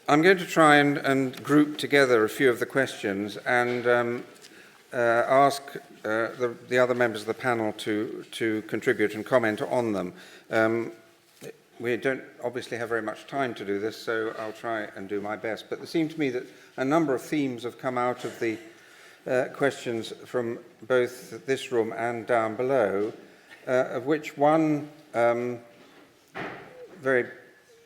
I'm going to try and group together a few of the questions and ask the other members of the panel to contribute and comment on them. We don't obviously have very much time to do this, so I'll try and do my best. But it seemed to me that a number of themes have come out of the questions from both this room and down below, of which one very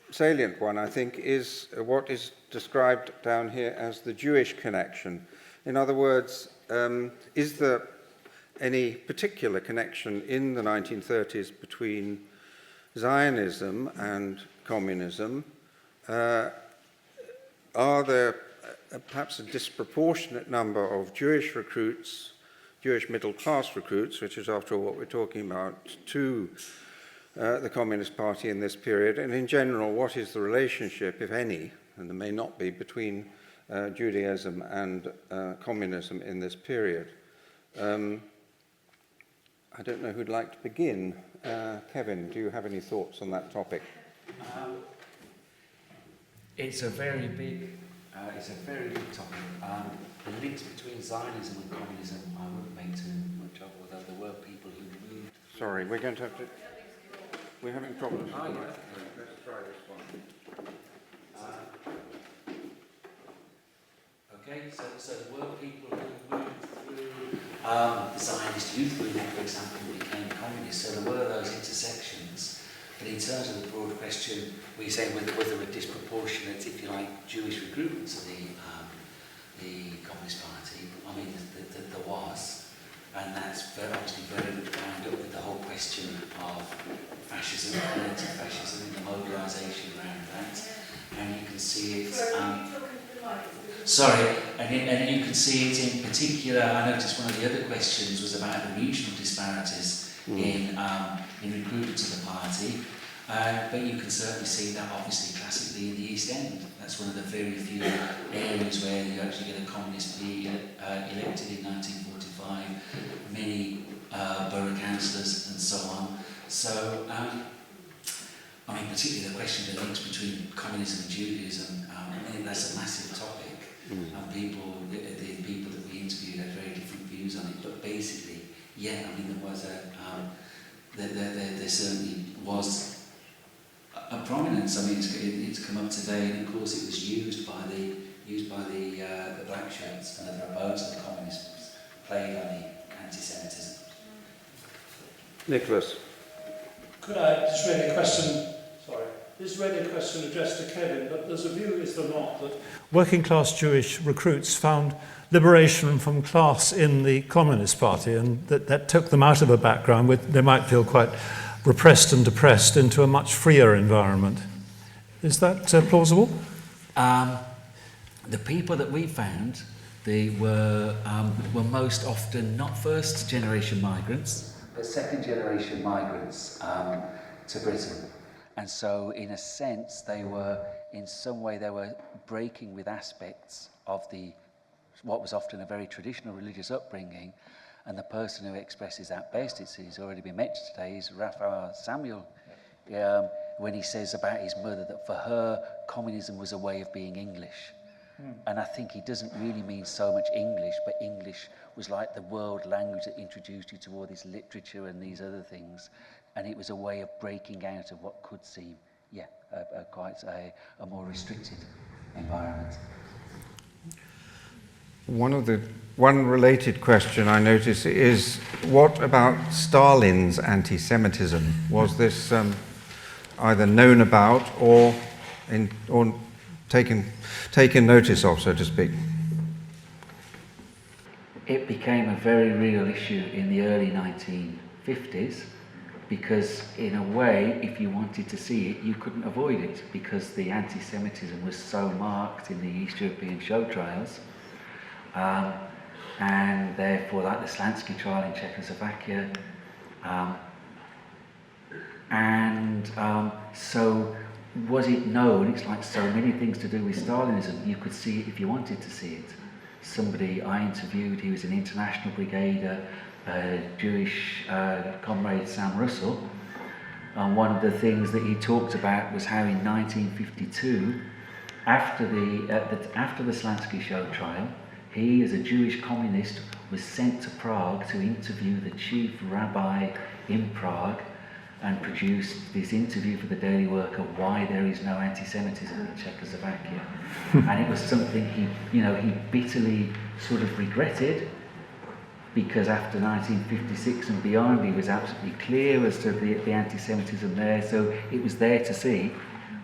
salient one, I think, is what is described down here as the Jewish connection. In other words, is there any particular connection in the 1930s between Zionism and communism? Are there perhaps a disproportionate number of Jewish recruits, Jewish middle-class recruits, which is after all what we're talking about, to the Communist Party in this period? And in general, what is the relationship, if any, and there may not be, between Judaism and communism in this period? I don't know who'd like to begin. Kevin, do you have any thoughts on that topic? It's a very big topic. The links between Zionism and communism, I wouldn't make too much of, although there were people who moved. Sorry, we're going to have to. We're having problems. Oh, yeah. Let's try this one. Okay, so there were people who moved through the Zionist youth movement, for example, who became communists. So there were those intersections. But in terms of the broad question, we say whether a disproportionate, if you like, Jewish recruitment to the Communist Party. I mean, there was. And that's obviously very much bound up with the whole question of fascism, anti-fascism, and the mobilisation around that. And you can see it. And you can see it in particular. I noticed one of the other questions was about the regional disparities in recruitment to the party. But you can certainly see that obviously classically in the East End. That's one of the very few areas where you actually get a communist be elected in 1945, many borough councillors and so on. So, I mean, particularly the question of the links between communism and Judaism, I think that's a massive topic. And the people that we interviewed had very different views on it. But basically, yeah, I mean, there certainly was a prominence. I mean, it's come up today, and of course, it was used by the black shirts and the proponents of the communists played on the anti-Semitism. Nicholas. Could I just raise a question? Sorry. This is really a question addressed to Kevin, but there's a view, is there not, that working class Jewish recruits found liberation from class in the Communist Party, and that took them out of a background where they might feel quite repressed and depressed into a much freer environment. Is that plausible? The people that we found, they were most often not first generation migrants, but second generation migrants to Britain. And so in a sense they were breaking with aspects of what was often a very traditional religious upbringing. And the person who expresses that best, he's already been mentioned today, is Raphael Samuel, when he says about his mother that for her, communism was a way of being English. And I think he doesn't really mean so much English, but English was like the world language that introduced you to all this literature and these other things. And it was a way of breaking out of what could seem, quite a more restricted environment. One related question I notice is, what about Stalin's anti-Semitism? Was this either known about or taken notice of, so to speak? It became a very real issue in the early 1950s because, in a way, if you wanted to see it, you couldn't avoid it because the anti-Semitism was so marked in the East European show trials. And therefore, like the Slansky trial in Czechoslovakia. So was it known? It's like so many things to do with Stalinism. You could see it if you wanted to see it. Somebody I interviewed, he was an international brigader, Jewish comrade Sam Russell. And one of the things that he talked about was how in 1952, after the Slansky show trial, he, as a Jewish communist, was sent to Prague to interview the chief rabbi in Prague, and produced this interview for the Daily Worker, Why There Is No Anti-Semitism in Czechoslovakia. And it was something he bitterly sort of regretted, because after 1956 and beyond, he was absolutely clear as to the anti-Semitism there, so it was there to see,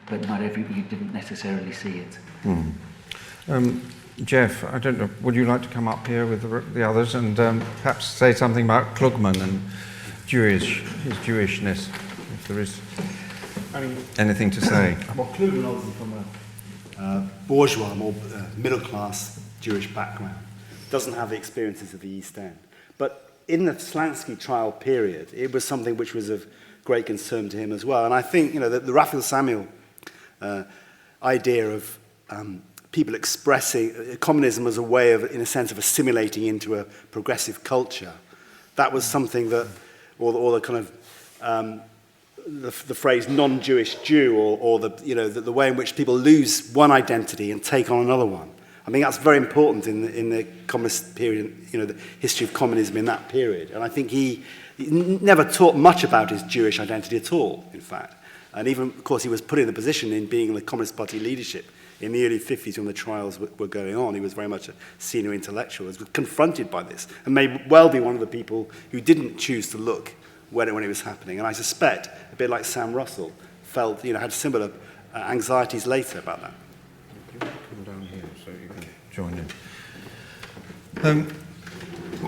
but not everybody didn't necessarily see it. Jeff, I don't know, would you like to come up here with the others and perhaps say something about Klugman and his Jewishness, if there is anything to say? Well, Klugman, obviously from a bourgeois, more middle-class Jewish background, doesn't have the experiences of the East End. But in the Slansky trial period, it was something which was of great concern to him as well. And I think, the Raphael Samuel idea of people expressing communism as a way of, in a sense, of assimilating into a progressive culture, that was something that, or the kind of the phrase non-Jewish Jew, or the way in which people lose one identity and take on another one. I think that's very important in the communist period, the history of communism in that period. And I think he never talked much about his Jewish identity at all, in fact. And even, of course, he was put in the position in being in the Communist Party leadership in the early 50s when the trials were going on. He was very much a senior intellectual, was confronted by this, and may well be one of the people who didn't choose to look when it was happening. And I suspect, a bit like Sam Russell, felt, had similar anxieties later about that. Come down here so you can join in.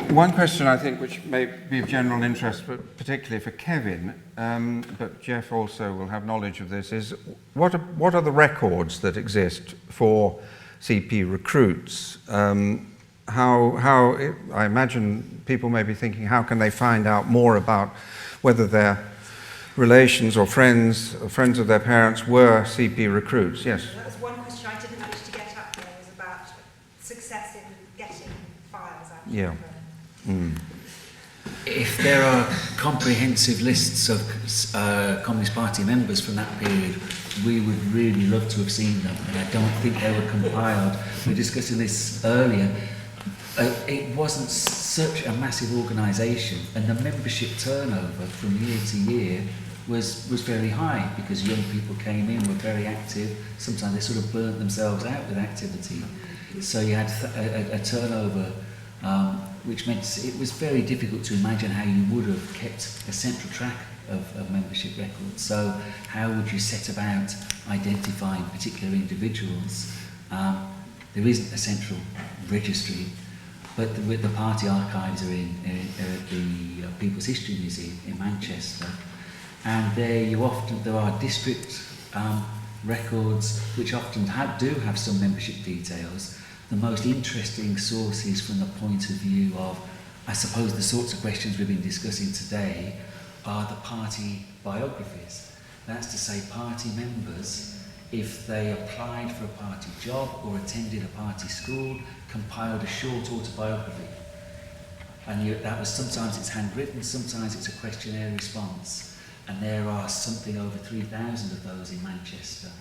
One question, I think, which may be of general interest, but particularly for Kevin, but Jeff also will have knowledge of this, is what are the records that exist for CP recruits? I imagine people may be thinking, how can they find out more about whether their relations or friends of their parents were CP recruits? Yes? That was one question I didn't manage to get up there, was about success in getting files out. Yeah. If there are comprehensive lists of Communist Party members from that period, we would really love to have seen them, and I don't think they were compiled. We were discussing this earlier. It wasn't such a massive organisation, and the membership turnover from year to year was very high, because young people came in, were very active. Sometimes they sort of burnt themselves out with activity. So you had a turnover which meant it was very difficult to imagine how you would have kept a central track of membership records. So how would you set about identifying particular individuals? There isn't a central registry, but the party archives are in the People's History Museum in Manchester, and there are district records which often do have some membership details. The most interesting sources from the point of view of, I suppose, the sorts of questions we've been discussing today are the party biographies. That's to say, party members, if they applied for a party job or attended a party school, compiled a short autobiography. And that was, sometimes it's handwritten, sometimes it's a questionnaire response. And there are something over 3,000 of those in Manchester.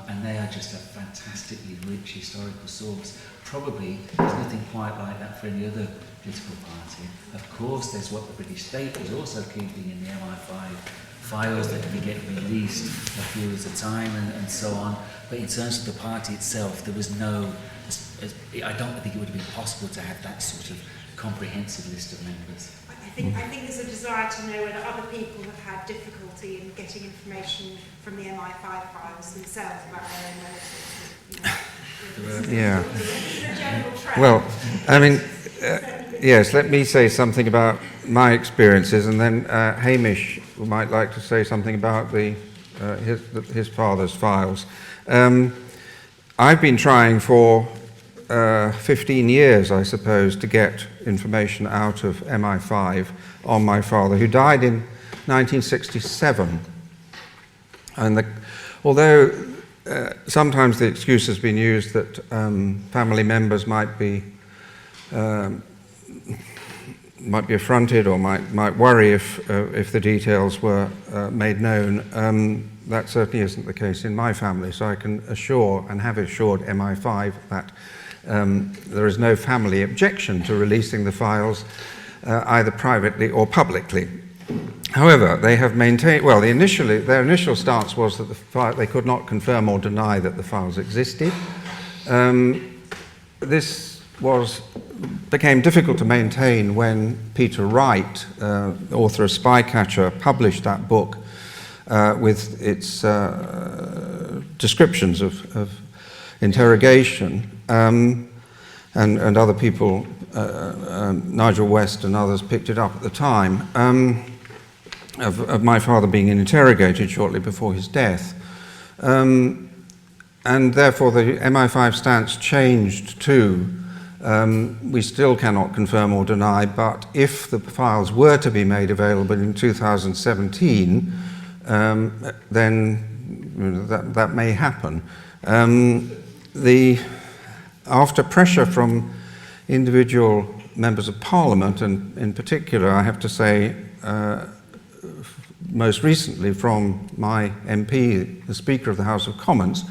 And they are just a fantastically rich historical source. Probably there's nothing quite like that for any other political party. Of course, there's what the British state was also keeping in the MI5 files that could get released a few at a time and so on. But in terms of the party itself, there was no... I don't think it would have been possible to have that sort of comprehensive list of members. I think there's a desire to know whether other people have had difficulty in getting information from the MI5 files themselves about their own relatives. Yeah. It's a general trend. Well, I mean, yes, let me say something about my experiences, and then Hamish might like to say something about his father's files. I've been trying for 15 years, I suppose, to get information out of MI5 on my father, who died in 1967. And after sometimes the excuse has been used that family members might be affronted or might worry if the details were made known. that certainly isn't the case in my family, so I can assure and have assured MI5 that there is no family objection to releasing the files either privately or publicly. However, they have maintained, well, their initial stance was that they could not confirm or deny that the files existed. This became difficult to maintain when Peter Wright, author of Spycatcher, published that book with its descriptions of interrogation, and other people, Nigel West and others, picked it up at the time, of my father being interrogated shortly before his death. And therefore the MI5 stance changed to we still cannot confirm or deny, but if the files were to be made available in 2017, then that may happen. After pressure from individual members of Parliament, and in particular, I have to say, most recently from my MP, the Speaker of the House of Commons,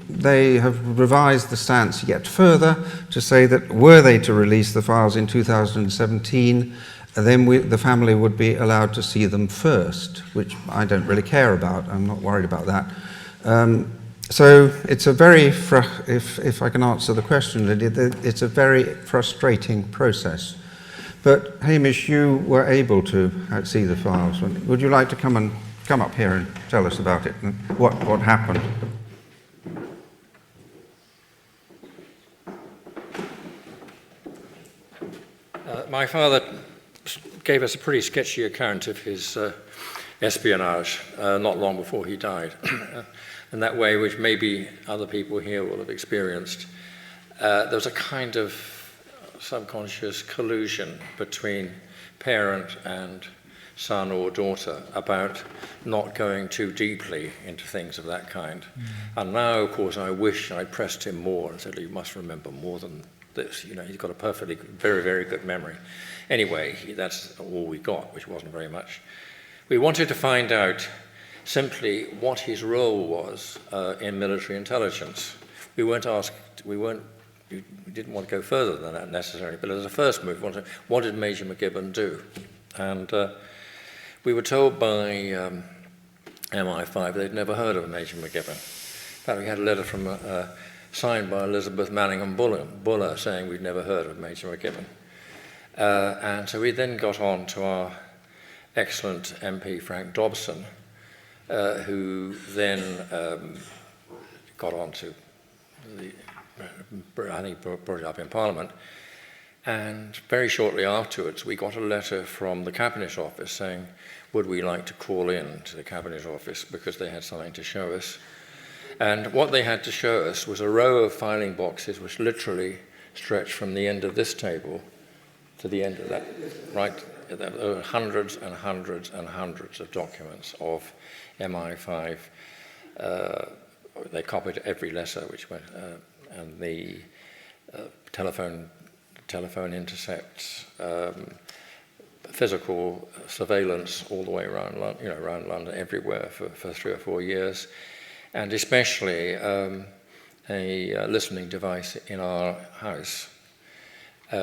they have revised the stance yet further to say that were they to release the files in 2017, then the family would be allowed to see them first, which I don't really care about. I'm not worried about that. So it's a very, if I can answer the question, it's a very frustrating process. But Hamish, you were able to see the files. Would you like to come up here and tell us about it and what happened? My father gave us a pretty sketchy account of his espionage not long before he died. In that way, which maybe other people here will have experienced, there was a kind of subconscious collusion between parent and son or daughter about not going too deeply into things of that kind. And now, of course, I wish I pressed him more and said, you must remember more than this. You know, he's got a very, very good memory. Anyway, that's all we got, which wasn't very much. We wanted to find out simply what his role was in military intelligence. We didn't want to go further than that necessarily, but as a first move, what did Major McGibbon do? And we were told by MI5 they'd never heard of Major McGibbon. In fact, we had a letter from signed by Elizabeth Manningham Buller saying we'd never heard of Major McGibbon. And so we then got on to our excellent MP Frank Dobson, who then got on to I think brought it up in Parliament. And very shortly afterwards, we got a letter from the Cabinet Office saying, would we like to call in to the Cabinet Office because they had something to show us. And what they had to show us was a row of filing boxes which literally stretched from the end of this table to the end of that, right? There were hundreds and hundreds and hundreds of documents of MI5. They copied every letter which went, and the telephone intercepts, physical surveillance all the way around London, everywhere for 3 or 4 years, and especially a listening device in our house,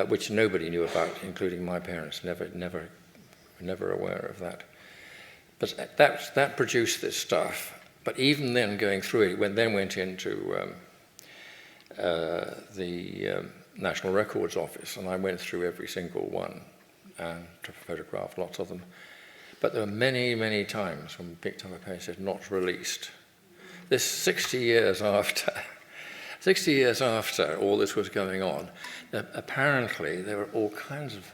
which nobody knew about, including my parents. Never aware of that. But that produced this stuff. But even then, going through it, went into the National Records Office, and I went through every single one and photographed lots of them. But there were many, many times when we picked up a page that said not released. This 60 years after all this was going on, apparently there were all kinds of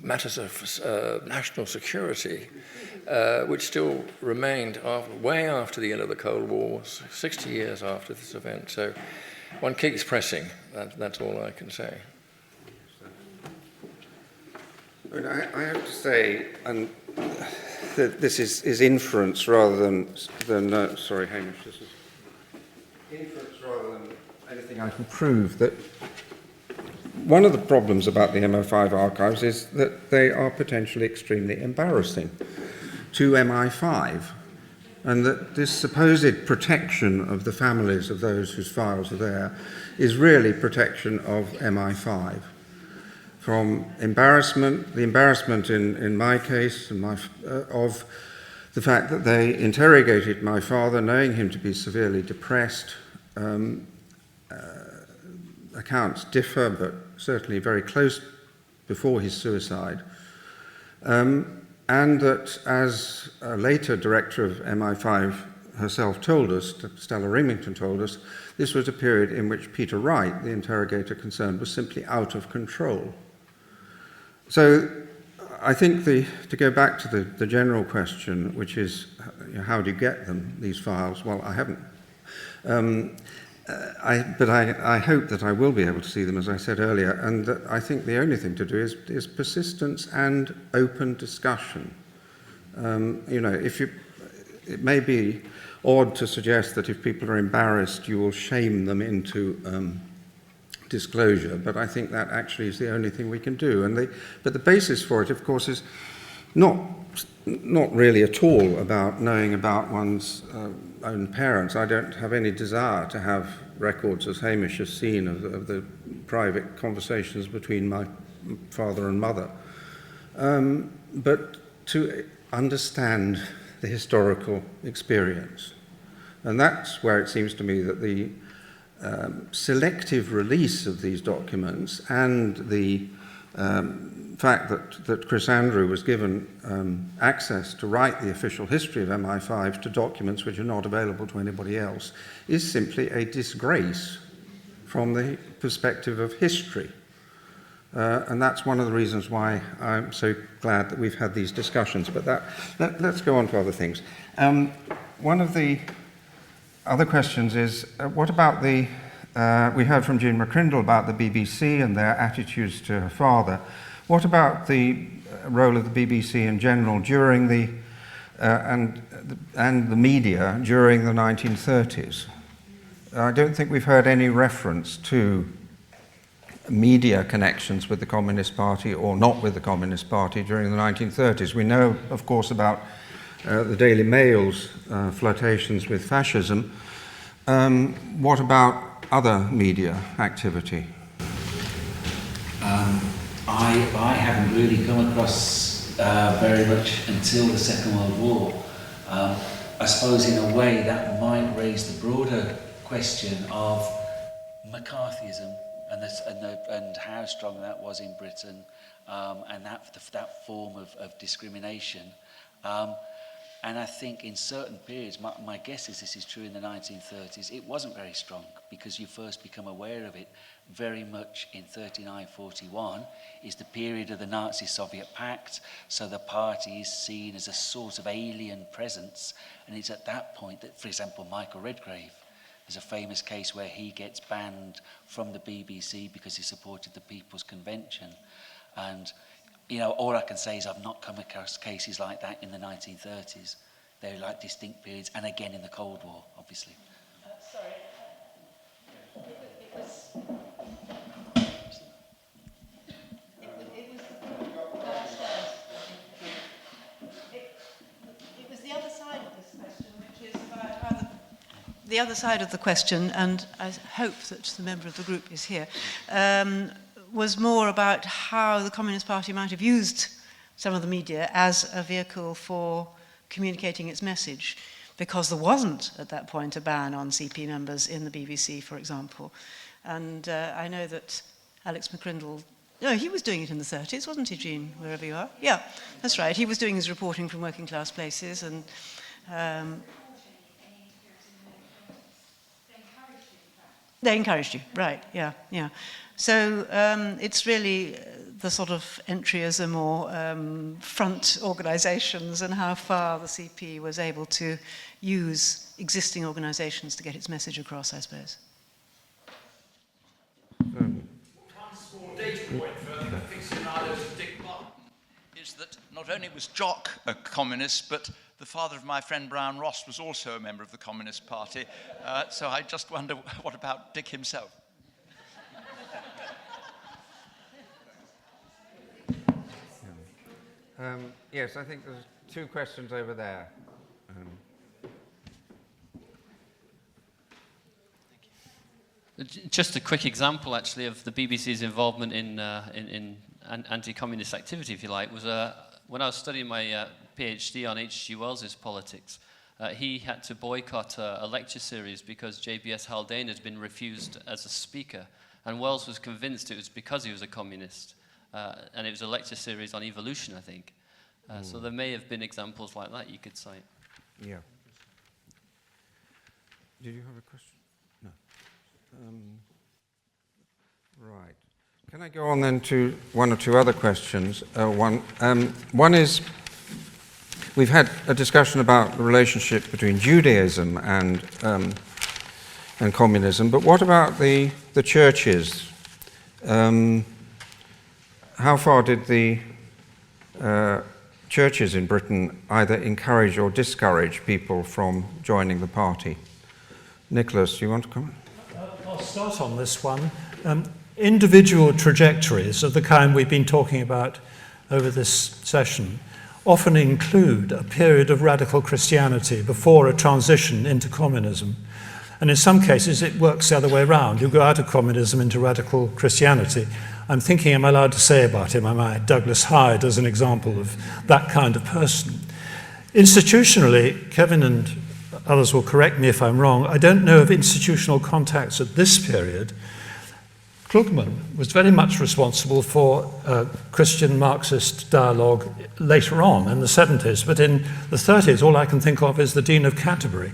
matters of national security which still remained way after the end of the Cold War, 60 years after this event. So one keeps pressing, that's all I can say. I have to say, and this is inference rather than sorry, Hamish, this is inference rather than anything I can prove, that one of the problems about the MI5 archives is that they are potentially extremely embarrassing to MI5, and that this supposed protection of the families of those whose files are there is really protection of MI5 from embarrassment, the embarrassment in my case and of the fact that they interrogated my father, knowing him to be severely depressed. Accounts differ, but certainly very close before his suicide. And that, as a later director of MI5 herself told us, Stella Rimington told us, this was a period in which Peter Wright, the interrogator concerned, was simply out of control. So I think to go back to the general question, which is, how do you get them, these files? Well, I haven't. But I hope that I will be able to see them, as I said earlier, and that I think the only thing to do is persistence and open discussion. It may be odd to suggest that if people are embarrassed, you will shame them into disclosure, but I think that actually is the only thing we can do. But the basis for it, of course, is not really at all about knowing about one's own parents. I don't have any desire to have records, as Hamish has seen, of the private conversations between my father and mother, but to understand the historical experience. And that's where it seems to me that the selective release of these documents and the fact that Chris Andrew was given access to write the official history of MI5 to documents which are not available to anybody else is simply a disgrace from the perspective of history. And that's one of the reasons why I'm so glad that we've had these discussions. But let's go on to other things. One of the other questions is, what about we heard from Jean McCrindle about the BBC and their attitudes to her father. What about the role of the BBC in general during and the media during the 1930s? I don't think we've heard any reference to media connections with the Communist Party or not with the Communist Party during the 1930s. We know, of course, about the Daily Mail's flirtations with fascism. What about other media activity? I haven't really come across very much until the Second World War. I suppose in a way that might raise the broader question of McCarthyism and how strong that was in Britain, and that form of discrimination. And I think in certain periods, my guess is this is true in the 1930s, it wasn't very strong because you first become aware of it very much in 39-41 is the period of the Nazi-Soviet pact, so the party is seen as a sort of alien presence, and it's at that point that, for example, Michael Redgrave, there's a famous case where he gets banned from the BBC because he supported the People's Convention. And all I can say is I've not come across cases like that in the 1930s. They're like distinct periods, and again in the Cold War, obviously. Sorry. It was the other side of this question, which is about how the other side of the question, and I hope that the member of the group is here, was more about how the Communist Party might have used some of the media as a vehicle for communicating its message, because there wasn't at that point a ban on CP members in the BBC, for example. And I know that Alex McCrindle, he was doing it in the 30s, wasn't he, Jean, wherever you are? Yeah, that's right. He was doing his reporting from working class places, and they encouraged you, right, yeah. So it's really the sort of entryism or front organisations and how far the CP was able to use existing organisations to get its message across, I suppose. One small data point for the aficionados of Dick Martin is that not only was Jock a communist, but the father of my friend Brown Ross was also a member of the Communist Party. So I just wonder, what about Dick himself? Yes, I think there's two questions over there. Just a quick example, actually, of the BBC's involvement in anti-communist activity, if you like, was when I was studying my PhD on H.G. Wells's politics. He had to boycott a lecture series because JBS Haldane had been refused as a speaker, and Wells was convinced it was because he was a communist, and it was a lecture series on evolution, I think. So there may have been examples like that you could cite. Yeah. Did you have a question? No. Right. Can I go on then to one or two other questions? One is, we've had a discussion about the relationship between Judaism and communism, but what about the churches? How far did the churches in Britain either encourage or discourage people from joining the party? Nicholas, do you want to comment? I'll start on this one. Individual trajectories of the kind we've been talking about over this session often include a period of radical Christianity before a transition into communism. And in some cases, it works the other way around. You go out of communism into radical Christianity. I'm thinking, am I allowed to say about him? Am I Douglas Hyde as an example of that kind of person? Institutionally, Kevin and others will correct me if I'm wrong, I don't know of institutional contacts at this period. Krugman was very much responsible for Christian Marxist dialogue later on in the 70s, but in the 30s, all I can think of is the Dean of Canterbury.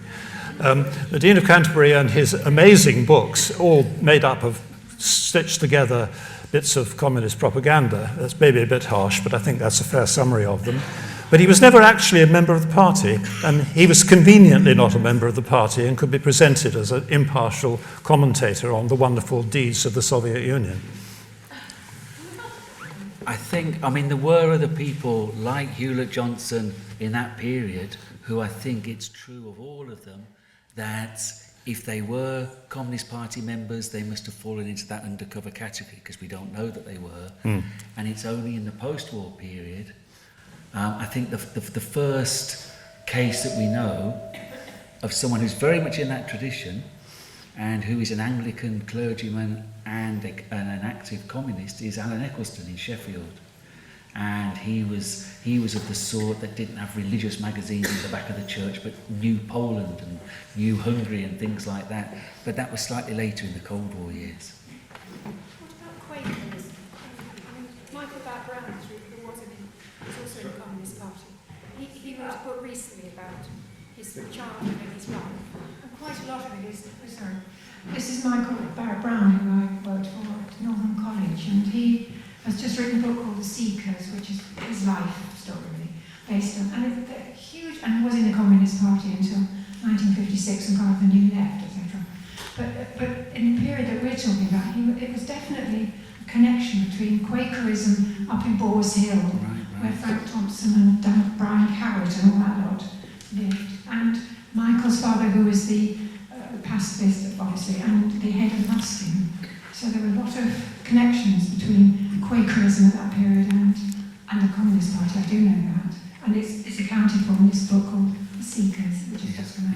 The Dean of Canterbury and his amazing books, all made up of stitched together bits of communist propaganda. That's maybe a bit harsh, but I think that's a fair summary of them. But he was never actually a member of the party, and he was conveniently not a member of the party and could be presented as an impartial commentator on the wonderful deeds of the Soviet Union. I think, there were other people like Hewlett Johnson in that period who I think it's true of all of them that if they were Communist Party members, they must have fallen into that undercover category because we don't know that they were. And it's only in the post-war period. I think the first case that we know of someone who's very much in that tradition and who is an Anglican clergyman and an active communist is Alan Eccleston in Sheffield. And he was of the sort that didn't have religious magazines in the back of the church, but knew Poland and knew Hungary and things like that. But that was slightly later in the Cold War years. What about Quakerism? Michael Brown, who was also in the Communist Party, he wrote a book recently about his childhood and his life, and quite a lot of it is. Sorry, this is Michael Barrett Brown, who I worked for at Northern College, and he has just written a book called The Seekers, which is his life story, really, based on, and it's huge, and was in the Communist Party until 1956 and got up and new left, etc. But in the period that we're talking about, it was definitely a connection between Quakerism up in Boars Hill, where Frank Thompson and Brian Cowart and all that lot lived, and Michael's father, who was the pacifist, obviously, and the head of Muslim. So there were a lot of connections between Quakerism at that period and the Communist Party. I do know that. And it's accounted for in this book called The Seekers, which has just come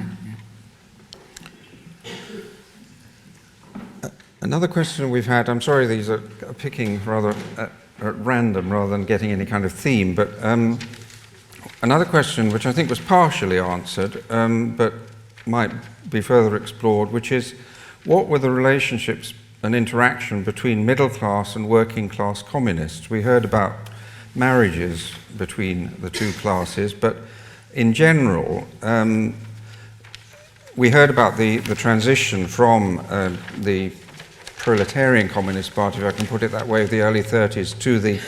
out. Another question we've had, I'm sorry these are picking rather at random rather than getting any kind of theme, but another question which I think was partially answered, but might be further explored, which is what were the relationships and interaction between middle class and working class communists? We heard about marriages between the two classes, but in general, we heard about the transition from the proletarian Communist Party, if I can put it that way, of the early 30s to the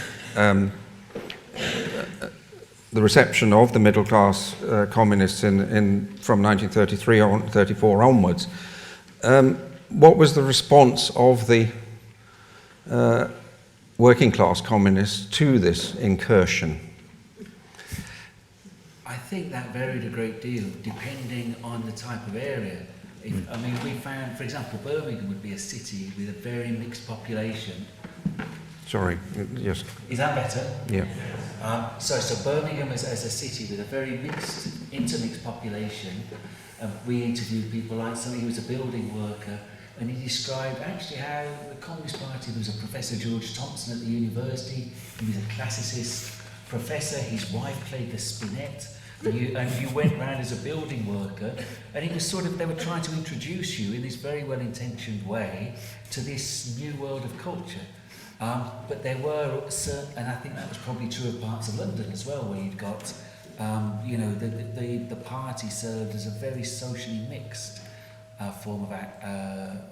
reception of the middle class communists from 1933 on 34 onwards. What was the response of the working class communists to this incursion? I think that varied a great deal depending on the type of area. We found, for example, Birmingham would be a city with a very mixed population, Sorry, yes. Is that better? Yeah. So Birmingham as a city with a very intermixed population. We interviewed people like somebody who was a building worker, and he described actually how the Communist Party, there was a Professor George Thompson at the university, he was a classicist professor, his wife played the spinet, and you went round as a building worker, and it was sort of, they were trying to introduce you in this very well-intentioned way to this new world of culture. But there were certain, and I think that was probably true of parts of London as well, where you'd got, the party served as a very socially mixed form of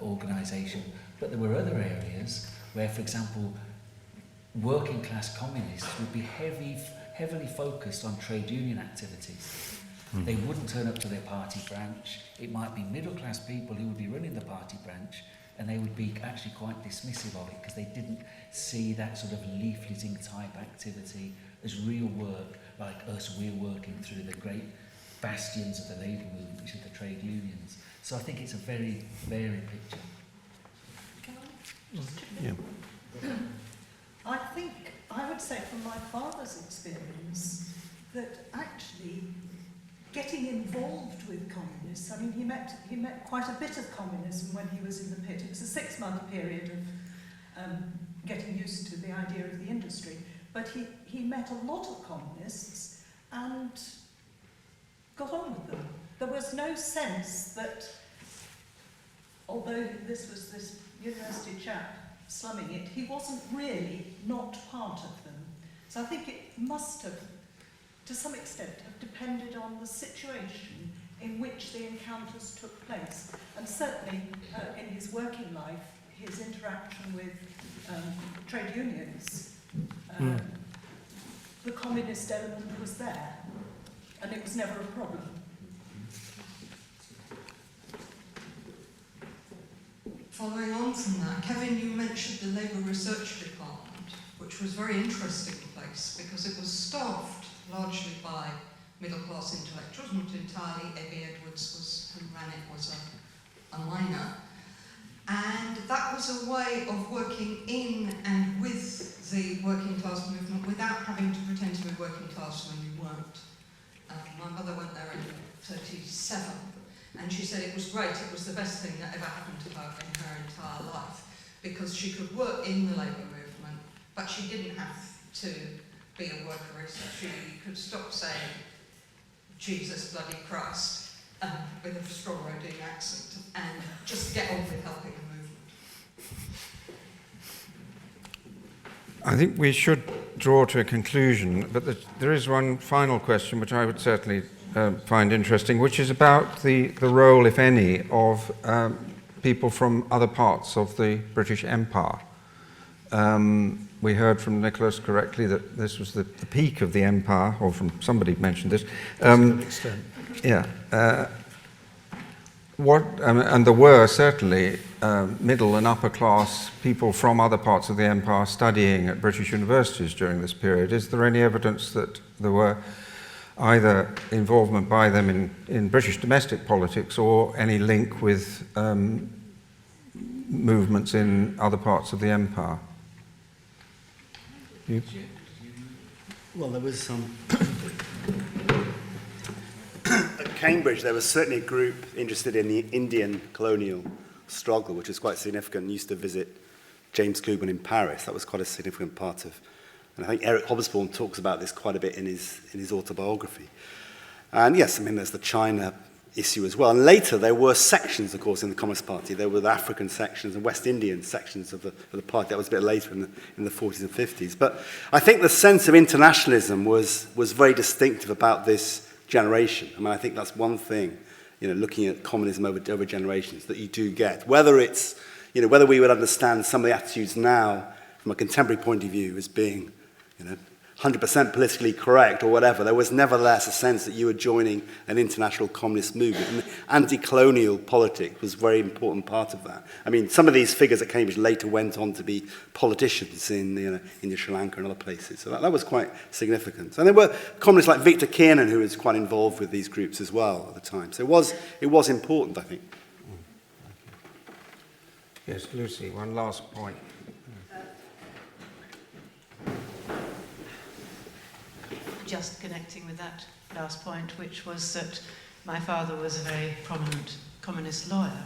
organisation. But there were other areas where, for example, working class communists would be heavily focused on trade union activities. They wouldn't turn up to their party branch. It might be middle class people who would be running the party branch, and they would be actually quite dismissive of it because they didn't see that sort of leafleting type activity as real work like us. We're working through the great bastions of the labour movement, which are the trade unions. So I think it's a very varied picture. Yeah. I think I would say from my father's experience that actually getting involved with communists, I mean, he met quite a bit of communism when he was in the pit. It was a 6-month period of getting used to the idea of the industry. But he met a lot of communists and got on with them. There was no sense that, although this was this university chap slumming it, he wasn't really not part of them. So I think it must have, to some extent, have depended on the situation in which the encounters took place. And certainly in his working life, his interaction with trade unions, the communist element was there, and it was never a problem. Following on from that, Kevin, you mentioned the Labour Research Department, which was a very interesting place because it was staffed largely by middle-class intellectuals, not entirely. Abby Edwards, who ran it, was a miner. And that was a way of working in and with the working class movement without having to pretend to be working class when you weren't. My mother went there in 1937, and she said it was great, it was the best thing that ever happened to her in her entire life, because she could work in the labour movement, but she didn't have to be a workerist. She could stop saying, Jesus bloody Christ, with a strong Rhodean accent, and just get on with helping the movement. I think we should draw to a conclusion, but there is one final question which I would certainly find interesting, which is about the role, if any, of people from other parts of the British Empire. We heard from Nicholas correctly that this was the peak of the empire, or from somebody mentioned this. To an extent. Yeah. And there were certainly middle and upper class people from other parts of the empire studying at British universities during this period. Is there any evidence that there were either involvement by them in British domestic politics or any link with movements in other parts of the empire? Well, there was some... At Cambridge, there was certainly a group interested in the Indian colonial struggle, which is quite significant. I used to visit James Cockburn in Paris. That was quite a significant part of... And I think Eric Hobsbawm talks about this quite a bit in his autobiography. And yes, I mean, there's the China issue as well. And later, there were sections, of course, in the Communist Party. There were the African sections and West Indian sections of the party. That was a bit later in the 40s and 50s. But I think the sense of internationalism was very distinctive about this generation. I mean, I think that's one thing, looking at communism over generations, that you do get. Whether it's, whether we would understand some of the attitudes now from a contemporary point of view as being, 100% politically correct or whatever, there was nevertheless a sense that you were joining an international communist movement. And anti-colonial politics was a very important part of that. I mean, some of these figures at Cambridge later went on to be politicians in Sri Lanka and other places. So that was quite significant. And there were communists like Victor Kiernan, who was quite involved with these groups as well at the time. So it was important, I think. Yes, Lucy, one last point. just connecting with that last point, which was that my father was a very prominent communist lawyer,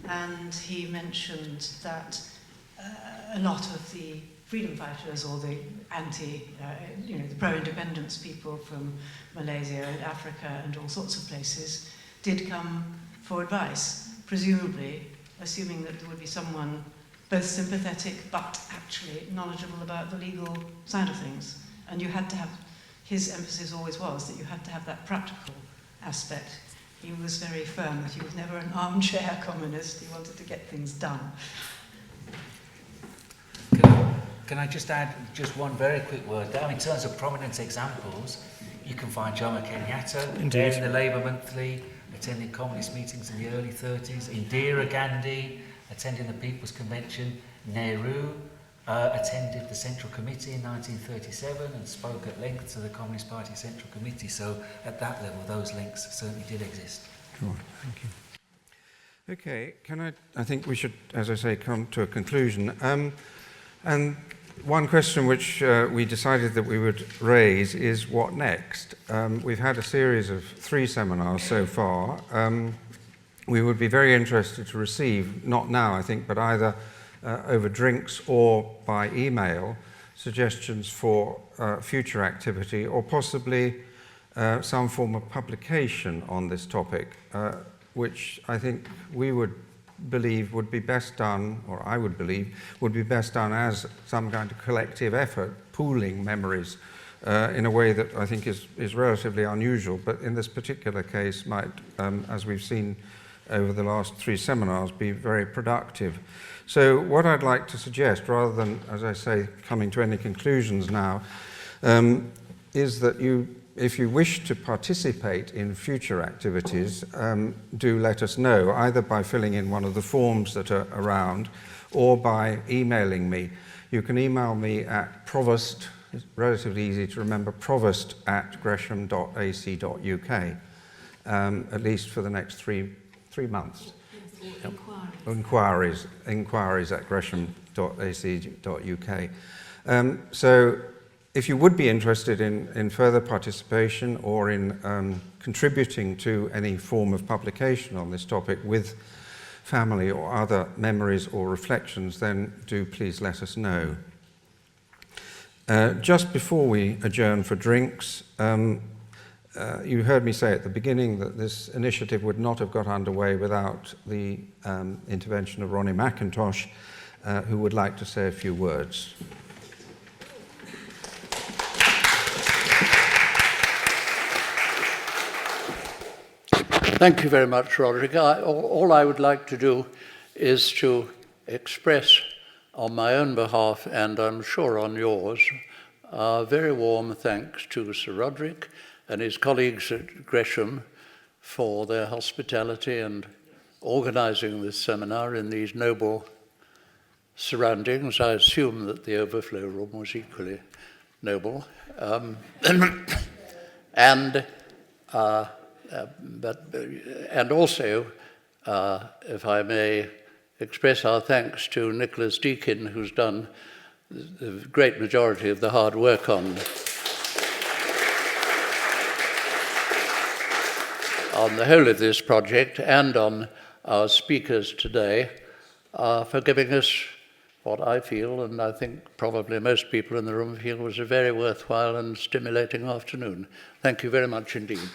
and he mentioned that a lot of the freedom fighters or the the pro-independence people from Malaysia and Africa and all sorts of places did come for advice, presumably assuming that there would be someone both sympathetic but actually knowledgeable about the legal side of things. And you had to have, his emphasis always was that you had to have that practical aspect. He was very firm that he was never an armchair communist. He wanted to get things done. Can I just add just one very quick word there? In terms of prominent examples, you can find Jomo Kenyatta there in the Labour Monthly, attending communist meetings in the early 30s, Indira Gandhi attending the People's Convention, Nehru attended the Central Committee in 1937 and spoke at length to the Communist Party Central Committee. So at that level, those links certainly did exist. Sure, thank you. Okay, I think we should, as I say, come to a conclusion. And one question which we decided that we would raise is what next? We've had a series of 3 seminars so far. We would be very interested to receive, not now I think, but either over drinks or by email, suggestions for future activity or possibly some form of publication on this topic, which I think we would believe would be best done, or I would believe, would be best done as some kind of collective effort, pooling memories in a way that I think is relatively unusual, but in this particular case might, as we've seen over the last 3 seminars, be very productive. So what I'd like to suggest, rather than, as I say, coming to any conclusions now, is that if you wish to participate in future activities, do let us know, either by filling in one of the forms that are around or by emailing me. You can email me at Provost, it's relatively easy to remember, provost@gresham.ac.uk, at least for the next three months. Yep. Inquiries at gresham.ac.uk. So if you would be interested in further participation or in contributing to any form of publication on this topic with family or other memories or reflections, then do please let us know. Just before we adjourn for drinks, you heard me say at the beginning that this initiative would not have got underway without the intervention of Ronnie McIntosh, who would like to say a few words. Thank you very much, Roderick. All I would like to do is to express on my own behalf, and I'm sure on yours, very warm thanks to Sir Roderick and his colleagues at Gresham for their hospitality and organising this seminar in these noble surroundings. I assume that the overflow room was equally noble. And also, if I may express our thanks to Nicholas Deakin, who's done the great majority of the hard work on the whole of this project, and on our speakers today, for giving us what I feel, and I think probably most people in the room feel, was a very worthwhile and stimulating afternoon. Thank you very much indeed.